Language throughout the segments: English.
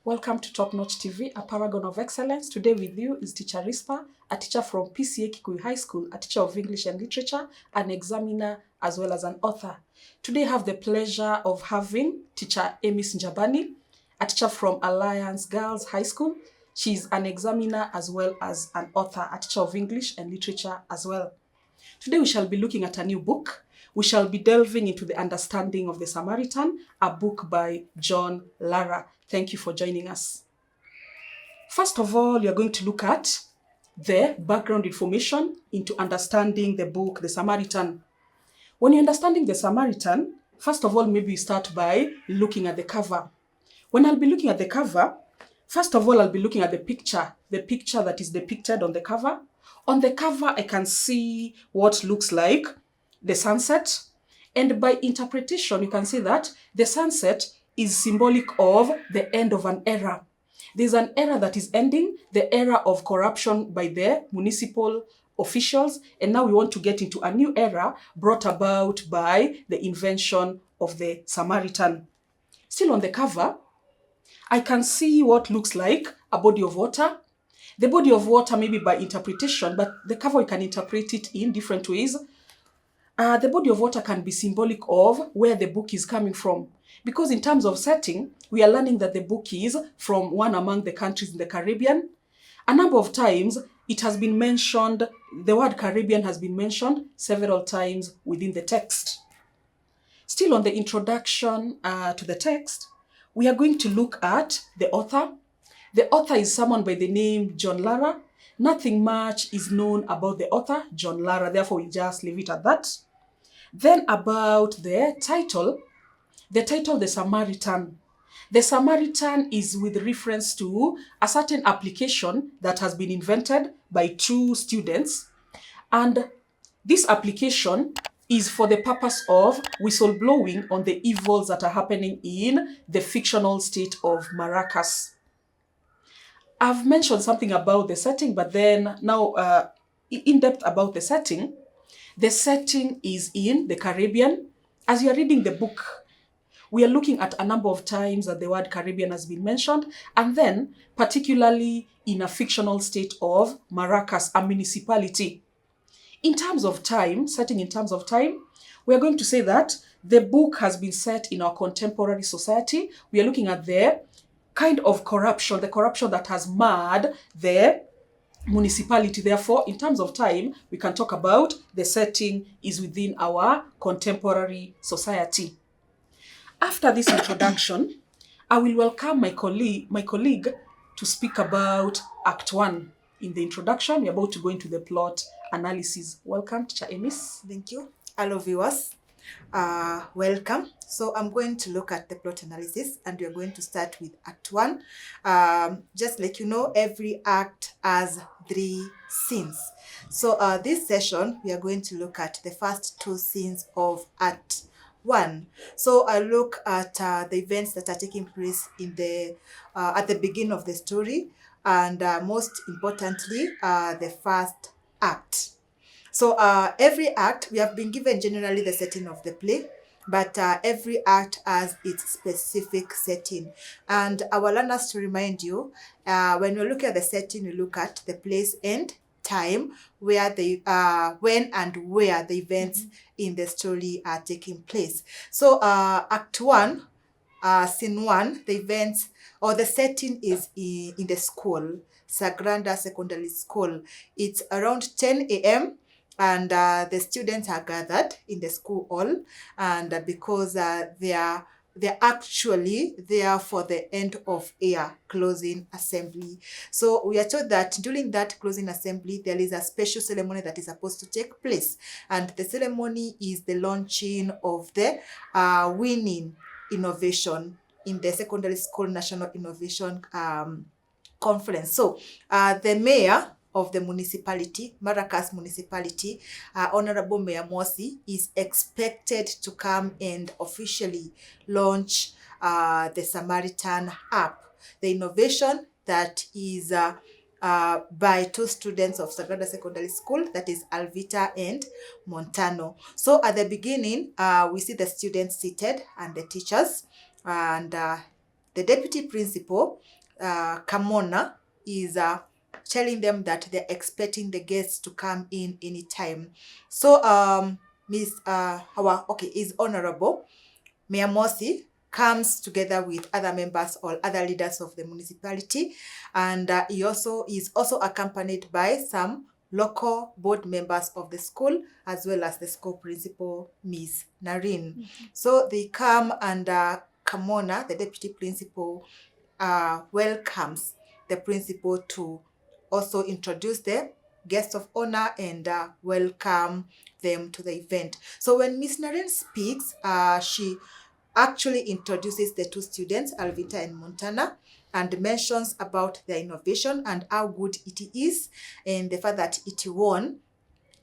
Welcome to Top Notch TV, a paragon of excellence. Today with you is Tr.Risper, a teacher from PCEA KIKUYU High School, a teacher of English and Literature, an examiner, as well as an author. Today I have the pleasure of having teacher Emis Njabani, a teacher from Alliance Girls High School. She's an examiner as well as an author, a teacher of English and Literature as well. Today we shall be looking at a new book. We shall be delving into the understanding of the Samaritan, a book by John Lara. Thank you for joining us. First of all, you're going to look at the background information into understanding the book, The Samaritan. When you're understanding The Samaritan, first of all, maybe you start by looking at the cover. When I'll be looking at the cover, first of all, I'll be looking at the picture that is depicted on the cover. On the cover, I can see what looks like the sunset. And by interpretation, you can see that the sunset is symbolic of the end of an era. There's an era that is ending, the era of corruption by the municipal officials. And now we want to get into a new era brought about by the invention of the Samaritan. Still on the cover, I can see what looks like a body of water. The body of water maybe by interpretation, but the cover we can interpret it in different ways. The body of water can be symbolic of where the book is coming from. Because in terms of setting, we are learning that the book is from one among the countries in the Caribbean. A number of times it has been mentioned, the word Caribbean has been mentioned several times within the text. Still on the introduction to the text, we are going to look at the author. The author is someone by the name John Lara. Nothing much is known about the author, John Lara, therefore we just leave it at that. Then about the title, The Samaritan. The Samaritan is with reference to a certain application that has been invented by two students. And this application is for the purpose of whistleblowing on the evils that are happening in the fictional state of Maracas. I've mentioned something about the setting, but then now in depth about the setting. The setting is in the Caribbean. As you are reading the book, we are looking at a number of times that the word Caribbean has been mentioned, and then particularly in a fictional state of Maracas, a municipality. In terms of time, setting in terms of time, we are going to say that the book has been set in our contemporary society. We are looking at the kind of corruption, the corruption that has marred the municipality. Therefore, in terms of time, we can talk about the setting is within our contemporary society. After this introduction, I will welcome my colleague to speak about Act 1. In the introduction, we're about to go into the plot analysis. Welcome, Teacher Emis. Thank you. Hello, viewers. Welcome. So I'm going to look at the plot analysis and we're going to start with Act 1. Just like you know, every act has 3 scenes. So this session, we are going to look at the first 2 scenes of Act 1. So I look at the events that are taking place in the at the beginning of the story, and most importantly, the first act. So every act, we have been given generally the setting of the play, but every act has its specific setting. And I will learn us to remind you, when we look at the setting, we look at the place and time where the when and where the events in the story are taking place. So Act 1, Scene 1, the events or the setting is in the school, Sagrada Secondary School. It's around 10 a.m. and the students are gathered in the school hall, and because they're actually there for the end of year closing assembly. So we are told that during that closing assembly, there is a special ceremony that is supposed to take place. And the ceremony is the launching of the winning innovation in the secondary school national innovation conference. So the mayor of the municipality, Maracas municipality, Honorable Mayor Mosi, is expected to come and officially launch the Samaritan app, the innovation that is by 2 students of Sagrada Secondary School, that is Alvita and Montano. So at the beginning, we see the students seated and the teachers, and the deputy principal, Kamona, is telling them that they're expecting the guests to come in anytime. So His Honorable Mayor Mosi comes together with other members or other leaders of the municipality, and he also is also accompanied by some local board members of the school, as well as the school principal, Miss Narin. So they come, and Kamona, the deputy principal, welcomes the principal to also introduce the guests of honor and welcome them to the event. So when Miss Naren speaks, she actually introduces the two students, Alvita and Montana, and mentions about their innovation and how good it is, and the fact that it won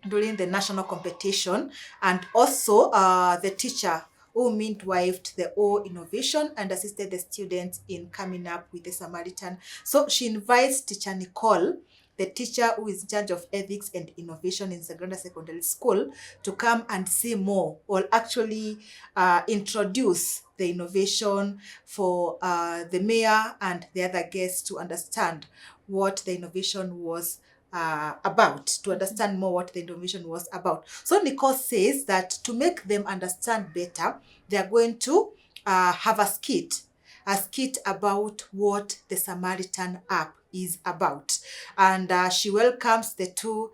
during the national competition, and also the teacher who midwifed the whole innovation and assisted the students in coming up with the Samaritan. So she invites teacher Nicole, the teacher who is in charge of ethics and innovation in Saganda Secondary School, to come and see more, or actually introduce the innovation for the mayor and the other guests to understand what the innovation was about, to understand more what the innovation was about. So Nicole says that to make them understand better, they are going to have a skit about what the Samaritan app is about. And she welcomes the two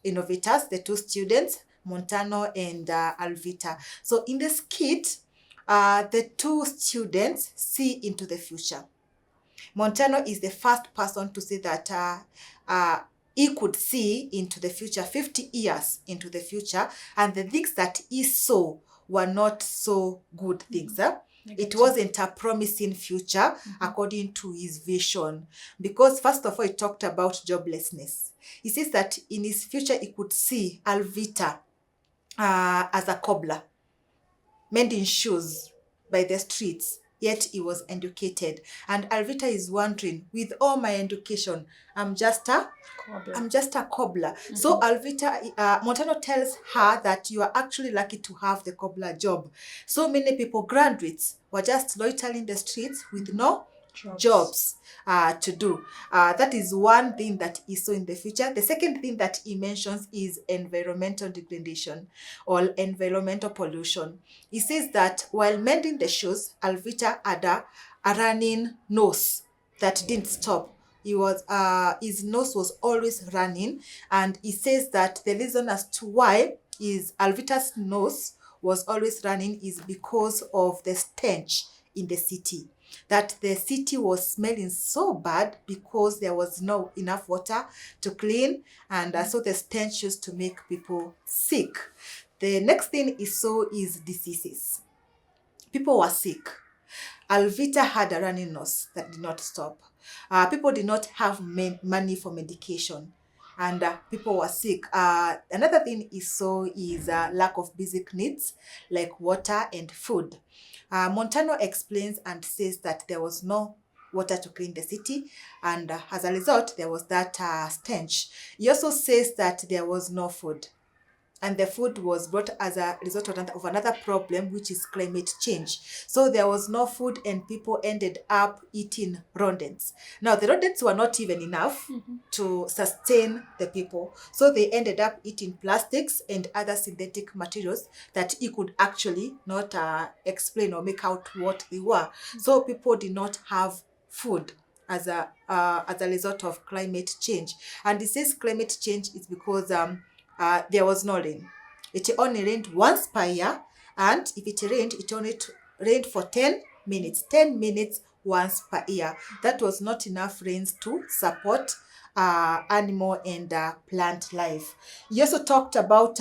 innovators, the two students, Montano and Alvita. So in the skit, the two students see into the future. Montano is the first person to say that he could see into the future, 50 years into the future, and the things that he saw were not so good things. It wasn't a promising future according to his vision, because first of all, he talked about joblessness. He says that in his future, he could see Alvita as a cobbler, mending shoes by the streets, yet he was educated. And Alvita is wondering, with all my education, I'm just a cobbler. So Alvita, Montano tells her that you are actually lucky to have the cobbler job. So many people, graduates, were just loitering the streets with no jobs to do. That is one thing that he saw in the future. The second thing that he mentions is environmental degradation or environmental pollution. He says that while mending the shoes, Alvita had a running nose that didn't stop. His nose was always running, and he says that the reason as to why Alvita's nose was always running is because of the stench in the city. That the city was smelling so bad because there was no enough water to clean, and so the stench used to make people sick. The next thing he saw is diseases. People were sick. Alvita had a running nose that did not stop. People did not have money for medication, and people were sick. Another thing he saw is lack of basic needs like water and food. Montano explains and says that there was no water to clean the city, and as a result, there was that stench. He also says that there was no food, and the food was brought as a result of another problem, which is climate change. So there was no food, and people ended up eating rodents. Now, the rodents were not even enough to sustain the people. So they ended up eating plastics and other synthetic materials that he could actually not explain or make out what they were. So people did not have food as a result of climate change. And he says climate change is because there was no rain. It only rained once per year, and if it rained, it only rained for 10 minutes. 10 minutes once per year. That was not enough rains to support animal and plant life. He also talked about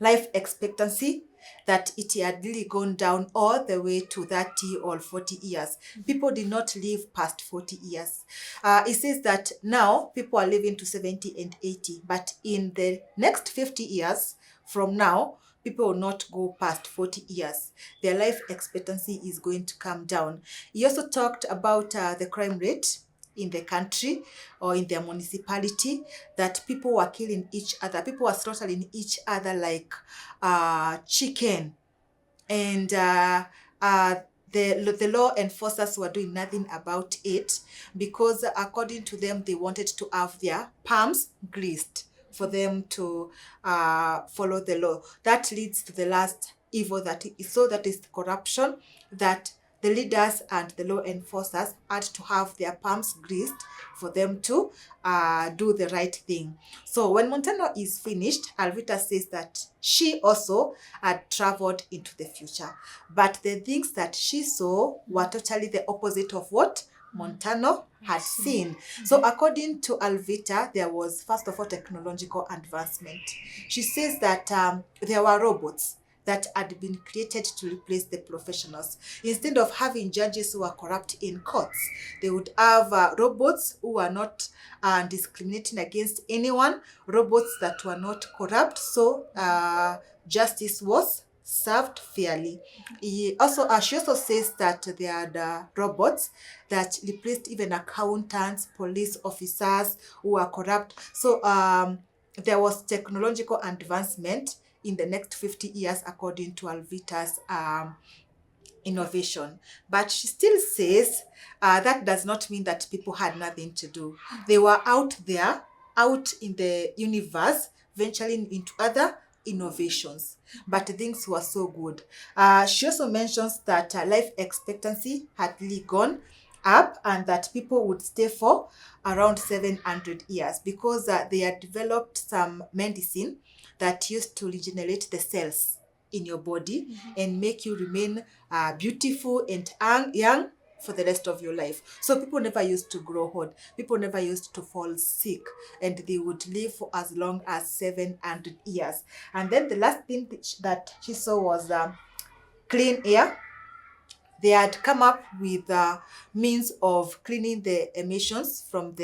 life expectancy, that it had really gone down all the way to 30 or 40 years. People did not live past 40 years. It says that now people are living to 70 and 80, but in the next 50 years from now, people will not go past 40 years. Their life expectancy is going to come down. He also talked about the crime rate in the country or in their municipality, that people were killing each other. People were slaughtering each other like chicken. And the law enforcers were doing nothing about it, because according to them, they wanted to have their palms greased for them to follow the law. That leads to the last evil that is corruption, that the leaders and the law enforcers had to have their palms greased for them to do the right thing. So when Montano is finished, Alvita says that she also had traveled into the future, but the things that she saw were totally the opposite of what Montano had seen. So according to Alvita, there was, first of all, technological advancement. She says that there were robots that had been created to replace the professionals. Instead of having judges who are corrupt in courts, they would have robots who are not discriminating against anyone, robots that were not corrupt, so justice was served fairly. She also says that there are robots that replaced even accountants, police officers who are corrupt. So there was technological advancement in the next 50 years, according to Alvita's innovation. But she still says that does not mean that people had nothing to do. They were out there, out in the universe, venturing into other innovations, but things were so good. She also mentions that life expectancy had really gone up, and that people would stay for around 700 years because they had developed some medicine that used to regenerate the cells in your body and make you remain beautiful and young for the rest of your life. So people never used to grow old. People never used to fall sick, and they would live for as long as 700 years. And then the last thing that she saw was clean air. They had come up with means of cleaning the emissions from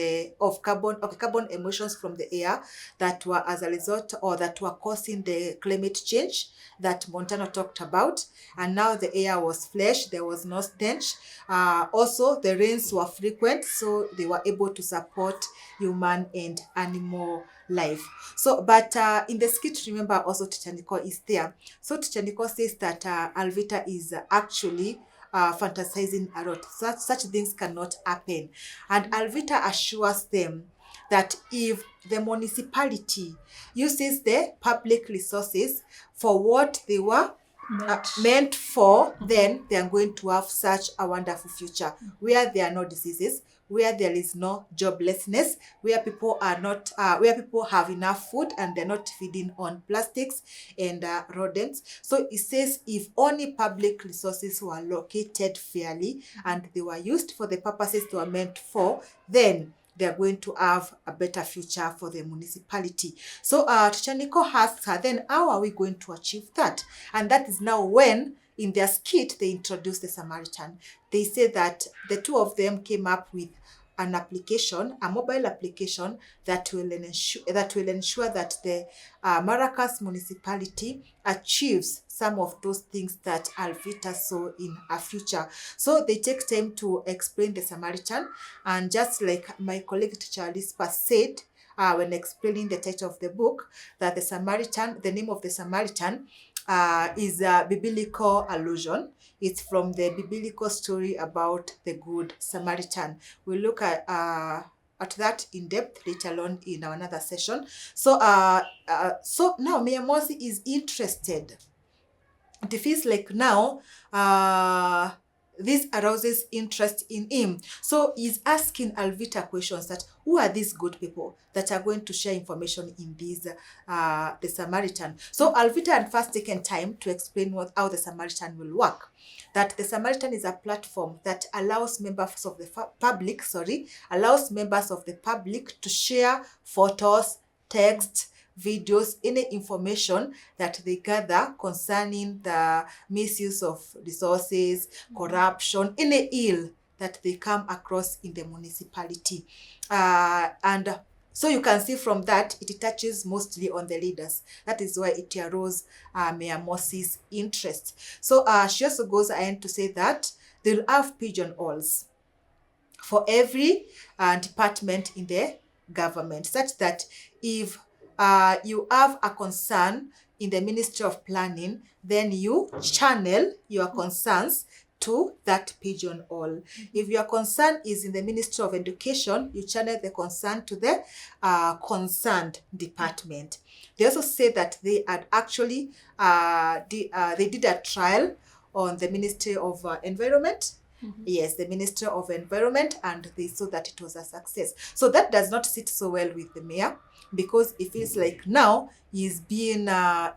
carbon emissions from the air that were as a result, or that were causing the climate change that Montano talked about. And now the air was fresh, there was no stench. Also, the rains were frequent, so they were able to support human and animal life. So, but in the skit, remember, also Teacher Nicole is there. So Teacher Nicole says that Alvita is actually fantasizing a lot. Such things cannot happen. And Alvita assures them that if the municipality uses the public resources for what they were meant for, then they are going to have such a wonderful future where there are no diseases, where there is no joblessness, where people are not, where people have enough food and they're not feeding on plastics and rodents. So it says if only public resources were located fairly and they were used for the purposes they were meant for, then they're going to have a better future for the municipality. So Teacher Nicole asks her, then how are we going to achieve that? And that is now when, in their skit, they introduced the Samaritan. They say that the two of them came up with an application, a mobile application that will ensure that the Maracas municipality achieves some of those things that Alvita saw in her future. So they take time to explain the Samaritan, and just like my colleague Tr.Risper said when explaining the title of the book, that the Samaritan, the name of the Samaritan is a biblical allusion. It's from the biblical story about the Good Samaritan. We'll look at that in depth later on in another session. So so now Miyamoto is interested. It feels like now this arouses interest in him. So he's asking Alvita questions that who are these good people that are going to share information in this the Samaritan. So Alvita had first taken time to explain how the Samaritan will work. That the Samaritan is a platform that allows members of the public to share photos, text, videos, any information that they gather concerning the misuse of resources, corruption, any ill that they come across in the municipality. And so you can see from that, it touches mostly on the leaders. That is why it arose Miyamosi's interest. So she also goes ahead to say that they'll have pigeonholes for every department in the government, such that if you have a concern in the Ministry of Planning, then you channel your concerns to that pigeonhole. If your concern is in the Ministry of Education, you channel the concern to the concerned department. They also say that they had actually, they did a trial on the Ministry of Environment. Yes, the Ministry of Environment, and they saw that it was a success. So that does not sit so well with the mayor, because it feels like now he's being,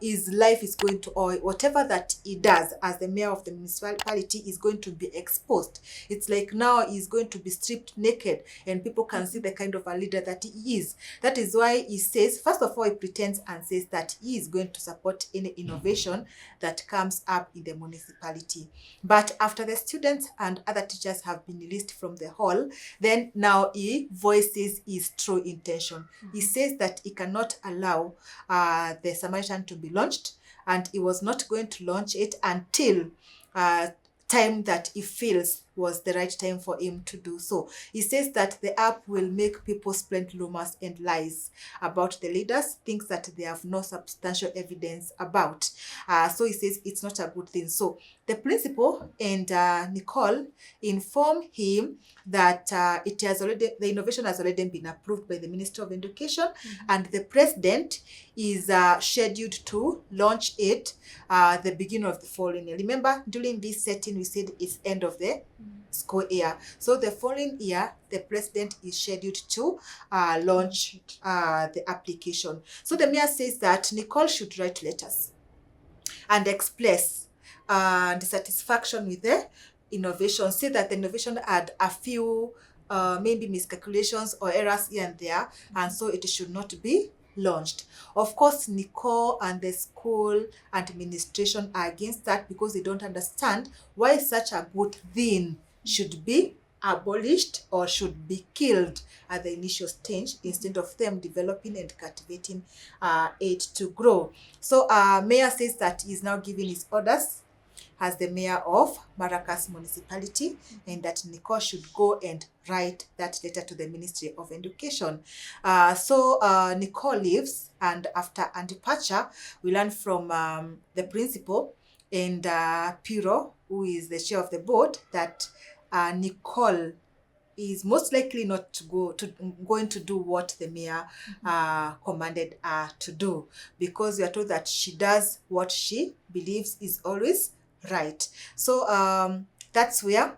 his life is going to, or whatever that he does as the mayor of the municipality is going to be exposed. It's like now he's going to be stripped naked and people can see the kind of a leader that he is. That is why he says, first of all, he pretends and says that he is going to support any innovation that comes up in the municipality. But after the students and other teachers have been released from the hall, then now he voices his true intention. He says that he cannot allow the Samaritan to be launched, and he was not going to launch it until time that he feels was the right time for him to do so. He says that the app will make people spread rumors and lies about the leaders, things that they have no substantial evidence about. So he says it's not a good thing. So the principal and Nicole inform him that the innovation has already been approved by the Ministry of Education, and the president is scheduled to launch it the beginning of the following year. Remember, during this setting, we said it's end of the school year. So the following year, the president is scheduled to launch the application. So the mayor says that Nicole should write letters and express dissatisfaction with the innovation. Say that the innovation had a few maybe miscalculations or errors here and there, and so it should not be launched. Of course, Nicole and the school administration are against that because they don't understand why such a good thing should be abolished or should be killed at the initial stage instead of them developing and cultivating it to grow. So mayor says that he's now giving his orders as the mayor of Maracas municipality, and that Nicole should go and write that letter to the Ministry of Education. So Nicole leaves, and after her departure, we learn from the principal and Piro, who is the chair of the board, that Nicole is most likely not going to do what the mayor commanded her to do, because we are told that she does what she believes is always right. So that's where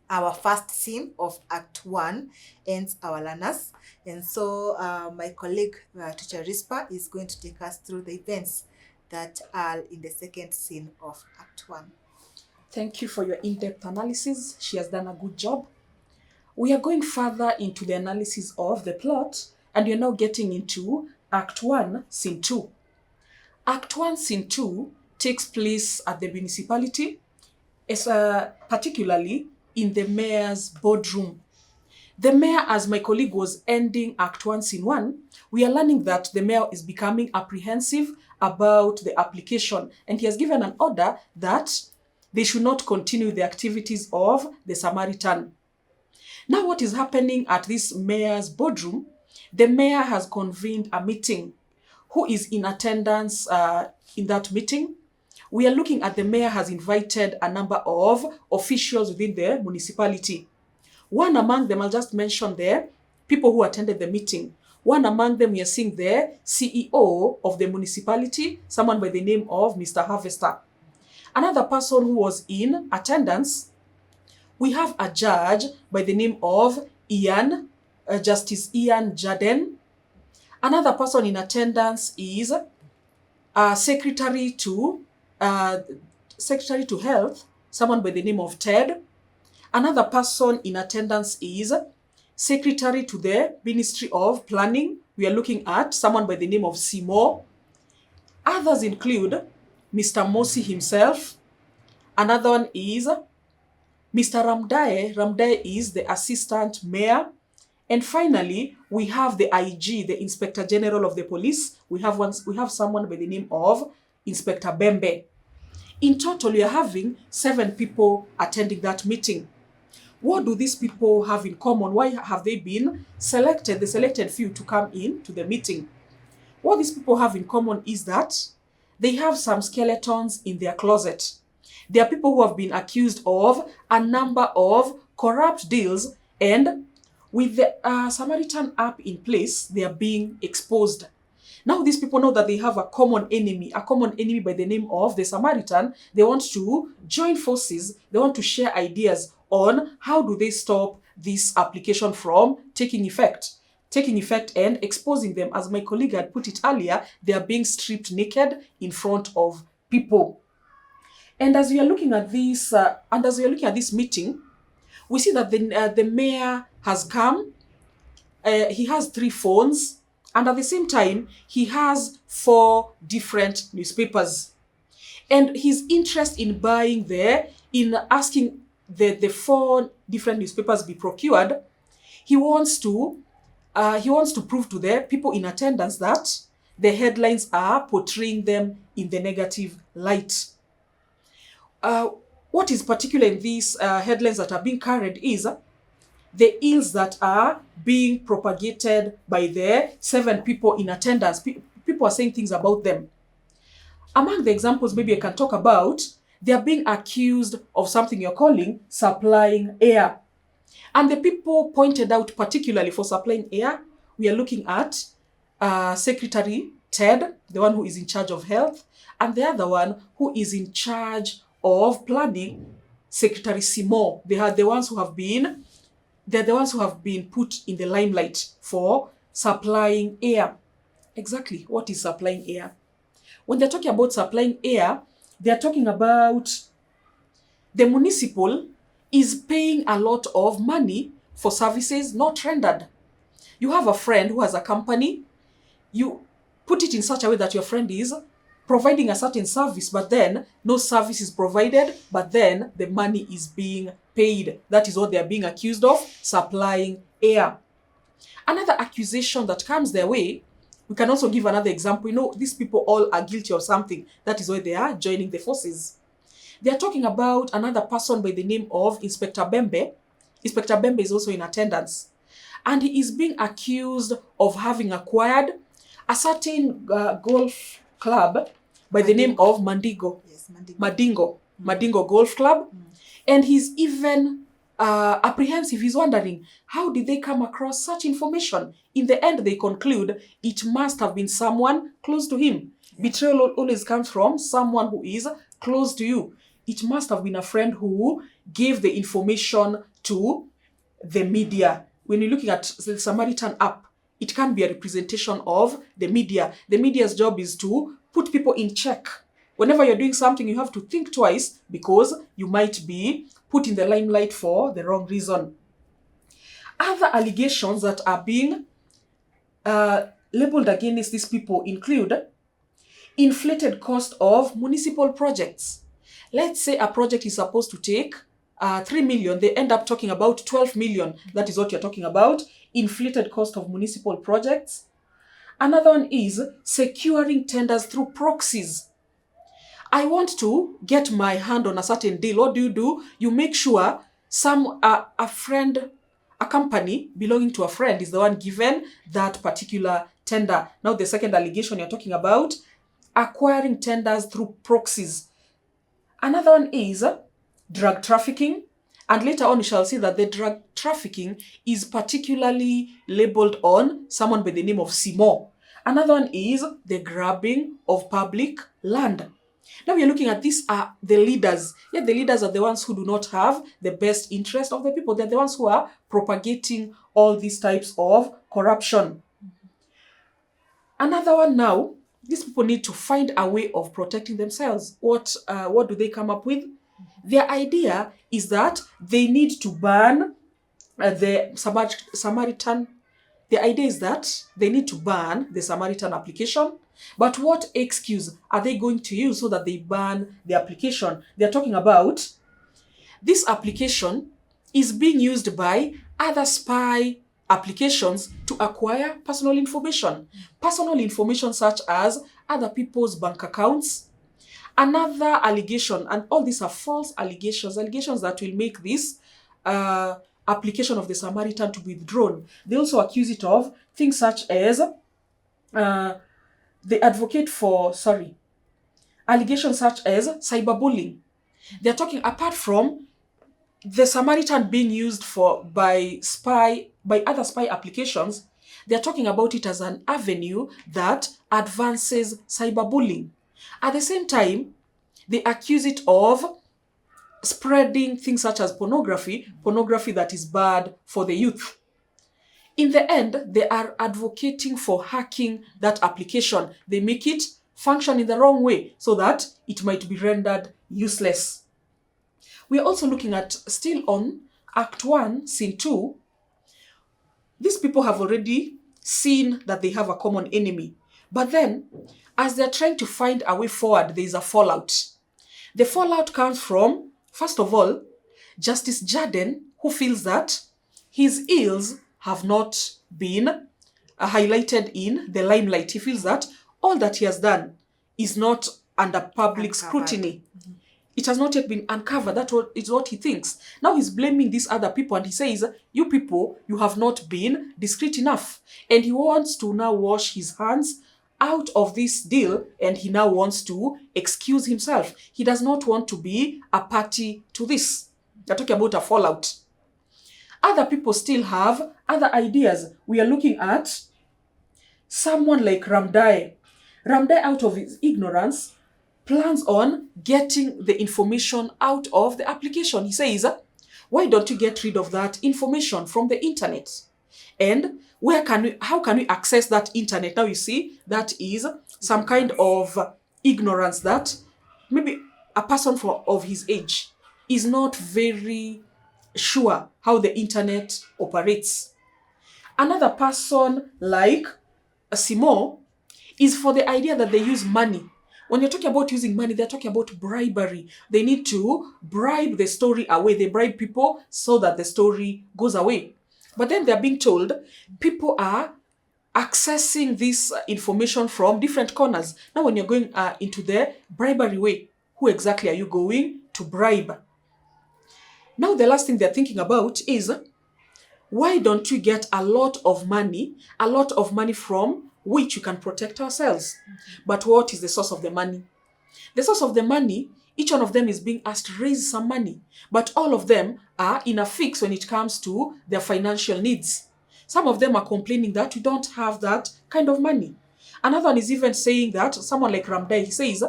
our first scene of Act 1 ends, our learners. And so my colleague, Tr.Risper, is going to take us through the events that are in the second scene of Act 1. Thank you for your in-depth analysis. She has done a good job. We are going further into the analysis of the plot, and you're now getting into Act 1, Scene 2. Act 1, Scene 2 takes place at the municipality, particularly in the mayor's boardroom. The mayor, as my colleague was ending Act 1, Scene 1, we are learning that the mayor is becoming apprehensive about the application, and he has given an order that they should not continue the activities of the Samaritan. Now, what is happening at this mayor's boardroom? The mayor has convened a meeting. Who is in attendance in that meeting? We are looking at the mayor has invited a number of officials within the municipality. One among them, I'll just mention there, people who attended the meeting. One among them, we are seeing the CEO of the municipality, someone by the name of Mr. Harvester. Another person who was in attendance, we have a judge by the name of Justice Ian Jaden. Another person in attendance is Secretary to Health, someone by the name of Ted. Another person in attendance is Secretary to the Ministry of Planning. We are looking at someone by the name of Seymour. Others include Mr. Mosi himself. Another one is Mr. Ramdae. Ramdae is the Assistant Mayor. And finally, we have the IG, the Inspector General of the Police. We have someone by the name of Inspector Bembe. In total, we are having 7 people attending that meeting. What do these people have in common? Why have they been selected, the selected few, to come in to the meeting? What these people have in common is that they have some skeletons in their closet. There are people who have been accused of a number of corrupt deals, and with the Samaritan app in place, they are being exposed. Now these people know that they have a common enemy by the name of the Samaritan. They want to join forces. They want to share ideas on how do they stop this application from taking effect and exposing them. As my colleague had put it earlier, they are being stripped naked in front of people. And as we are looking at this, meeting, we see that the mayor has come. He has 3 phones, and at the same time, he has 4 different newspapers. And his interest in asking the 4 different newspapers be procured, he wants to prove to the people in attendance that the headlines are portraying them in the negative light. What is particular in these headlines that are being carried is the ills that are being propagated by the 7 people in attendance. People are saying things about them. Among the examples, maybe I can talk about, they are being accused of something you're calling supplying air. And the people pointed out particularly for supplying air, we are looking at Secretary Ted, the one who is in charge of health, and the other one who is in charge of planning, Secretary Seymour. They're the ones who have been put in the limelight for supplying air. Exactly, what is supplying air? When they're talking about supplying air, they're talking about the municipal is paying a lot of money for services not rendered. You have a friend who has a company, you put it in such a way that your friend is providing a certain service, but then no service is provided, but then the money is being paid. That is what they are being accused of, supplying air. Another accusation that comes their way, we can also give another example. These people all are guilty of something. That is why they are joining the forces. They are talking about another person by the name of Inspector Bembe. Inspector Bembe is also in attendance. And he is being accused of having acquired a certain golf club by the name of Mandingo. Yes, Mandingo. Mandingo Golf Club. And he's even apprehensive. He's wondering, how did they come across such information? In the end, they conclude it must have been someone close to him. Yeah. Betrayal always comes from someone who is close to you. It must have been a friend who gave the information to the media. When you're looking at the Samaritan app, it can be a representation of the media. The media's job is to put people in check. Whenever you're doing something, you have to think twice because you might be put in the limelight for the wrong reason. Other allegations that are being labeled against these people include inflated cost of municipal projects. Let's say a project is supposed to take 3 million, they end up talking about 12 million. That is what you're talking about, inflated cost of municipal projects. Another one is securing tenders through proxies. I want to get my hand on a certain deal. What do? You make sure a company belonging to a friend is the one given that particular tender. Now, the second allegation you're talking about, acquiring tenders through proxies. Another one is drug trafficking. And later on, you shall see that the drug trafficking is particularly labeled on someone by the name of Seymour. Another one is the grabbing of public land. Now we are looking at these are the leaders. Yet the leaders are the ones who do not have the best interest of the people. They're the ones who are propagating all these types of corruption. Another one now, these people need to find a way of protecting themselves. What do they come up with? Their idea is that they need to ban the Samaritan. The idea is that they need to ban the Samaritan application. But what excuse are they going to use so that they ban the application? They're talking about this application is being used by other spy applications to acquire personal information. Personal information such as other people's bank accounts. Another allegation, and all these are false allegations that will make this application of the Samaritan to be withdrawn. They also accuse it of things such as allegations such as cyberbullying. They're talking apart from the Samaritan being used by other spy applications, they're talking about it as an avenue that advances cyberbullying. At the same time, they accuse it of spreading things such as pornography that is bad for the youth. In the end, they are advocating for hacking that application. They make it function in the wrong way so that it might be rendered useless. We are also looking at, still on Act 1, Scene 2, these people have already seen that they have a common enemy. But then, as they're trying to find a way forward, there is a fallout. The fallout comes from, first of all, Justice Jaden, who feels that his ills have not been highlighted in the limelight. He feels that all that he has done is not under public scrutiny. Mm-hmm. It has not yet been uncovered. That is what he thinks. Now he's blaming these other people and he says, you people, you have not been discreet enough. And he wants to now wash his hands out of this deal and he now wants to excuse himself. He does not want to be a party to this. They're talking about a fallout. Other people still have other ideas. We are looking at someone like Ramdai. Ramdai, out of his ignorance, plans on getting the information out of the application. He says, why don't you get rid of that information from the internet? And how can we access that internet? Now you see, that is some kind of ignorance that maybe a person of his age is not very sure how the internet operates. Another person like Simo is for the idea that they use money. When you're talking about using money, they're talking about bribery. They need to bribe the story away. They bribe people so that the story goes away. But then they're being told people are accessing this information from different corners. Now, when you're going into the bribery way, who exactly are you going to bribe? Now, the last thing they're thinking about is, why don't you get a lot of money from which you can protect ourselves? But what is the source of the money? The source of the money, each one of them is being asked to raise some money, but all of them are in a fix when it comes to their financial needs. Some of them are complaining that we don't have that kind of money. Another one is even saying that, someone like Ramdai, he says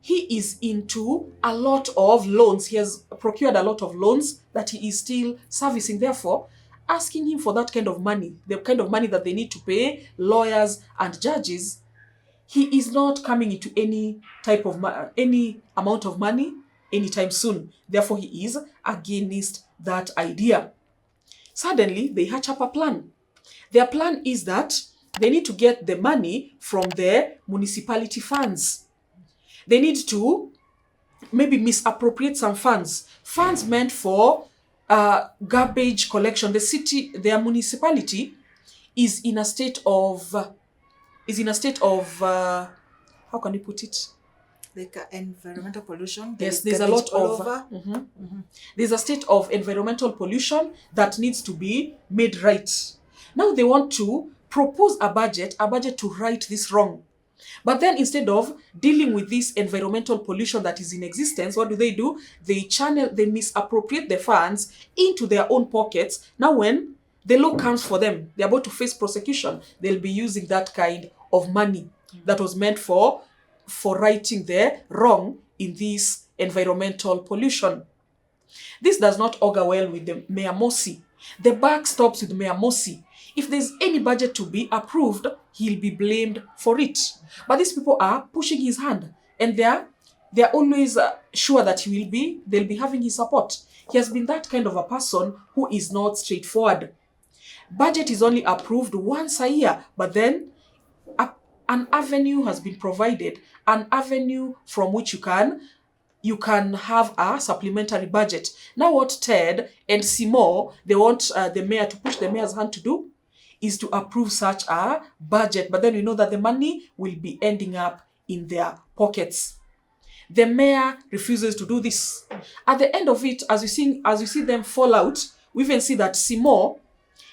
he is into a lot of loans. He has procured a lot of loans that he is still servicing. Therefore, asking him for that kind of money, the kind of money that they need to pay lawyers and judges, he is not coming into any amount of money anytime soon. Therefore, he is against that idea. Suddenly, they hatch up a plan. Their plan is that they need to get the money from their municipality funds. They need to maybe misappropriate some funds meant for garbage collection. Their municipality is in a state of how can you put it? Like environmental pollution. Yes, there's a lot of there's a state of environmental pollution that needs to be made right. Now they want to propose a budget to right this wrong. But then instead of dealing with this environmental pollution that is in existence, what do? They misappropriate the funds into their own pockets. Now when the law comes for them, they're about to face prosecution, they'll be using that kind of money that was meant for righting the wrong in this environmental pollution. This does not augur well with the Mayor Mosi. The buck stops with Mayor Mosi. If there's any budget to be approved, he'll be blamed for it. But these people are pushing his hand, and they're always sure that they'll be having his support. He has been that kind of a person who is not straightforward. Budget is only approved once a year, but then an avenue has been provided, an avenue from which you can have a supplementary budget. Now what Ted and Simo, they want the mayor to push the mayor's hand to do is to approve such a budget. But then we know that the money will be ending up in their pockets. The mayor refuses to do this. At the end of it, as you see them fall out, we even see that Simo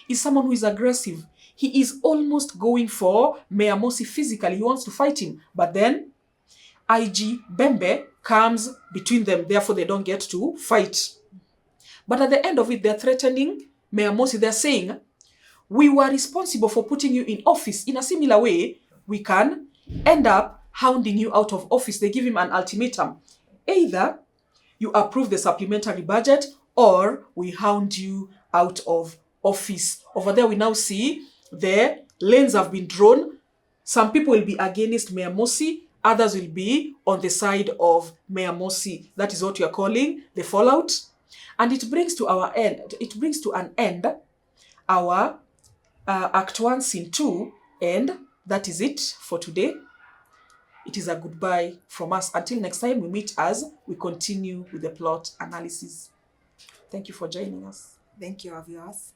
is someone who is aggressive. He is almost going for Mayor Mosi physically. He wants to fight him. But then IG Bembe comes between them, therefore they don't get to fight. But at the end of it, they're threatening Mayor Mosi. They're saying, we were responsible for putting you in office. In a similar way, we can end up hounding you out of office. They give him an ultimatum. Either you approve the supplementary budget or we hound you out of office. Over there, we now see the lanes have been drawn. Some people will be against Mayor Mosi. Others will be on the side of Mayor Mosi. That is what we are calling the fallout. And it brings to an end our Act 1, Scene 2, and that is it for today. It is a goodbye from us. Until next time we meet as we continue with the plot analysis. Thank you for joining us. Thank you, our viewers.